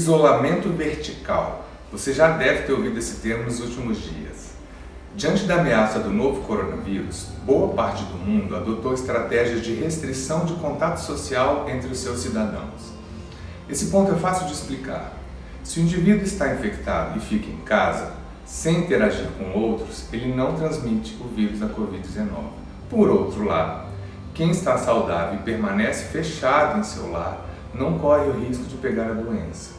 Isolamento vertical. Você já deve ter ouvido esse termo nos últimos dias. Diante da ameaça do novo coronavírus, boa parte do mundo adotou estratégias de restrição de contato social entre os seus cidadãos. Esse ponto é fácil de explicar. Se o indivíduo está infectado e fica em casa, sem interagir com outros, ele não transmite o vírus da Covid-19. Por outro lado, quem está saudável e permanece fechado em seu lar não corre o risco de pegar a doença.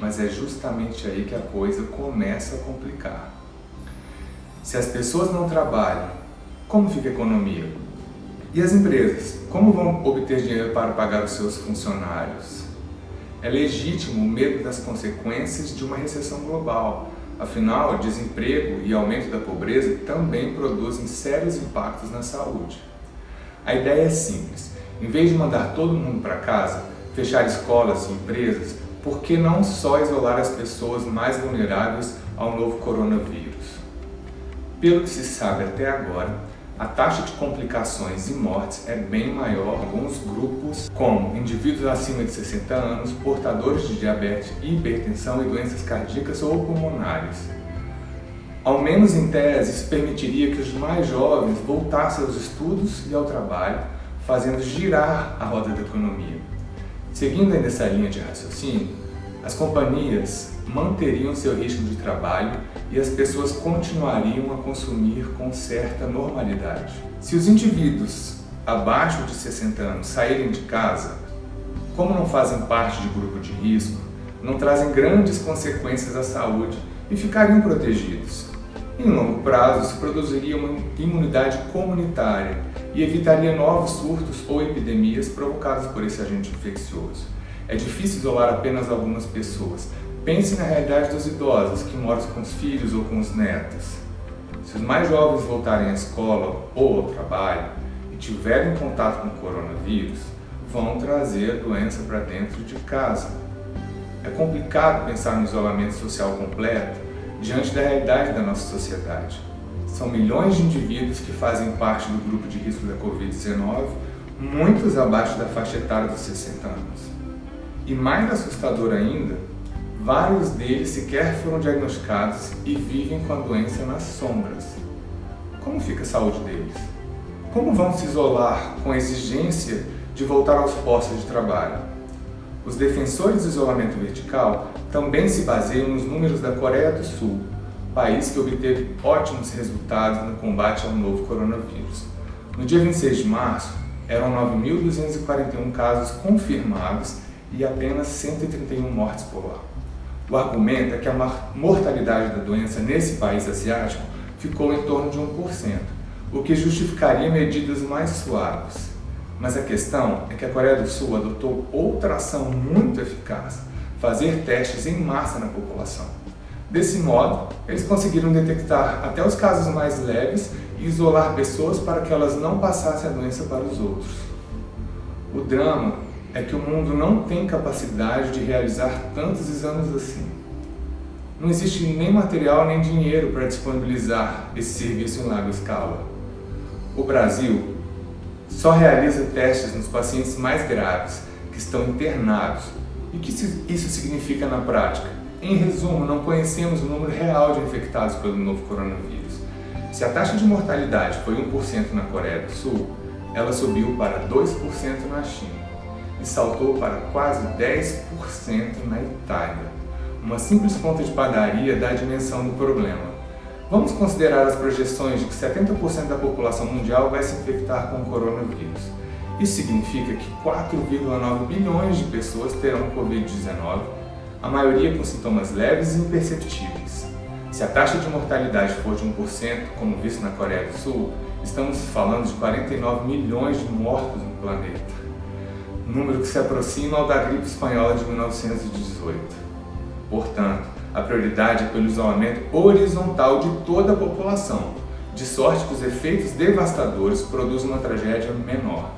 Mas é justamente aí que a coisa começa a complicar. Se as pessoas não trabalham, como fica a economia? E as empresas, como vão obter dinheiro para pagar os seus funcionários? É legítimo o medo das consequências de uma recessão global. Afinal, desemprego e aumento da pobreza também produzem sérios impactos na saúde. A ideia é simples. Em vez de mandar todo mundo para casa, fechar escolas e empresas, por que não só isolar as pessoas mais vulneráveis ao novo coronavírus? Pelo que se sabe até agora, a taxa de complicações e mortes é bem maior em alguns grupos, como indivíduos acima de 60 anos, portadores de diabetes, hipertensão e doenças cardíacas ou pulmonares. Ao menos em tese, isso permitiria que os mais jovens voltassem aos estudos e ao trabalho, fazendo girar a roda da economia. Seguindo ainda essa linha de raciocínio, as companhias manteriam seu ritmo de trabalho e as pessoas continuariam a consumir com certa normalidade. Se os indivíduos abaixo de 60 anos saírem de casa, como não fazem parte de grupo de risco, não trazem grandes consequências à saúde e ficariam protegidos. Em longo prazo, se produziria uma imunidade comunitária e evitaria novos surtos ou epidemias provocados por esse agente infeccioso. É difícil isolar apenas algumas pessoas. Pense na realidade dos idosos que moram com os filhos ou com os netos. Se os mais jovens voltarem à escola ou ao trabalho e tiverem contato com o coronavírus, vão trazer a doença para dentro de casa. É complicado pensar no isolamento social completo diante da realidade da nossa sociedade. São milhões de indivíduos que fazem parte do grupo de risco da Covid-19, muitos abaixo da faixa etária dos 60 anos. E mais assustador ainda, vários deles sequer foram diagnosticados e vivem com a doença nas sombras. Como fica a saúde deles? Como vão se isolar com a exigência de voltar aos postos de trabalho? Os defensores do isolamento vertical também se baseiam nos números da Coreia do Sul, país que obteve ótimos resultados no combate ao novo coronavírus. No dia 26 de março, eram 9.241 casos confirmados e apenas 131 mortes por lá. O argumento é que a mortalidade da doença nesse país asiático ficou em torno de 1%, o que justificaria medidas mais suaves. Mas a questão é que a Coreia do Sul adotou outra ação muito eficaz: fazer testes em massa na população. Desse modo, eles conseguiram detectar até os casos mais leves e isolar pessoas para que elas não passassem a doença para os outros. O drama é que o mundo não tem capacidade de realizar tantos exames assim. Não existe nem material nem dinheiro para disponibilizar esse serviço em larga escala. O Brasil só realiza testes nos pacientes mais graves, que estão internados. E o que isso significa na prática? Em resumo, não conhecemos o número real de infectados pelo novo coronavírus. Se a taxa de mortalidade foi 1% na Coreia do Sul, ela subiu para 2% na China e saltou para quase 10% na Itália. Uma simples conta de padaria dá a dimensão do problema. Vamos considerar as projeções de que 70% da população mundial vai se infectar com o coronavírus. Isso significa que 4,9 bilhões de pessoas terão Covid-19, a maioria com sintomas leves e imperceptíveis. Se a taxa de mortalidade for de 1%, como visto na Coreia do Sul, estamos falando de 49 milhões de mortos no planeta, número que se aproxima ao da gripe espanhola de 1918. Portanto, a prioridade é pelo isolamento horizontal de toda a população, de sorte que os efeitos devastadores produzem uma tragédia menor.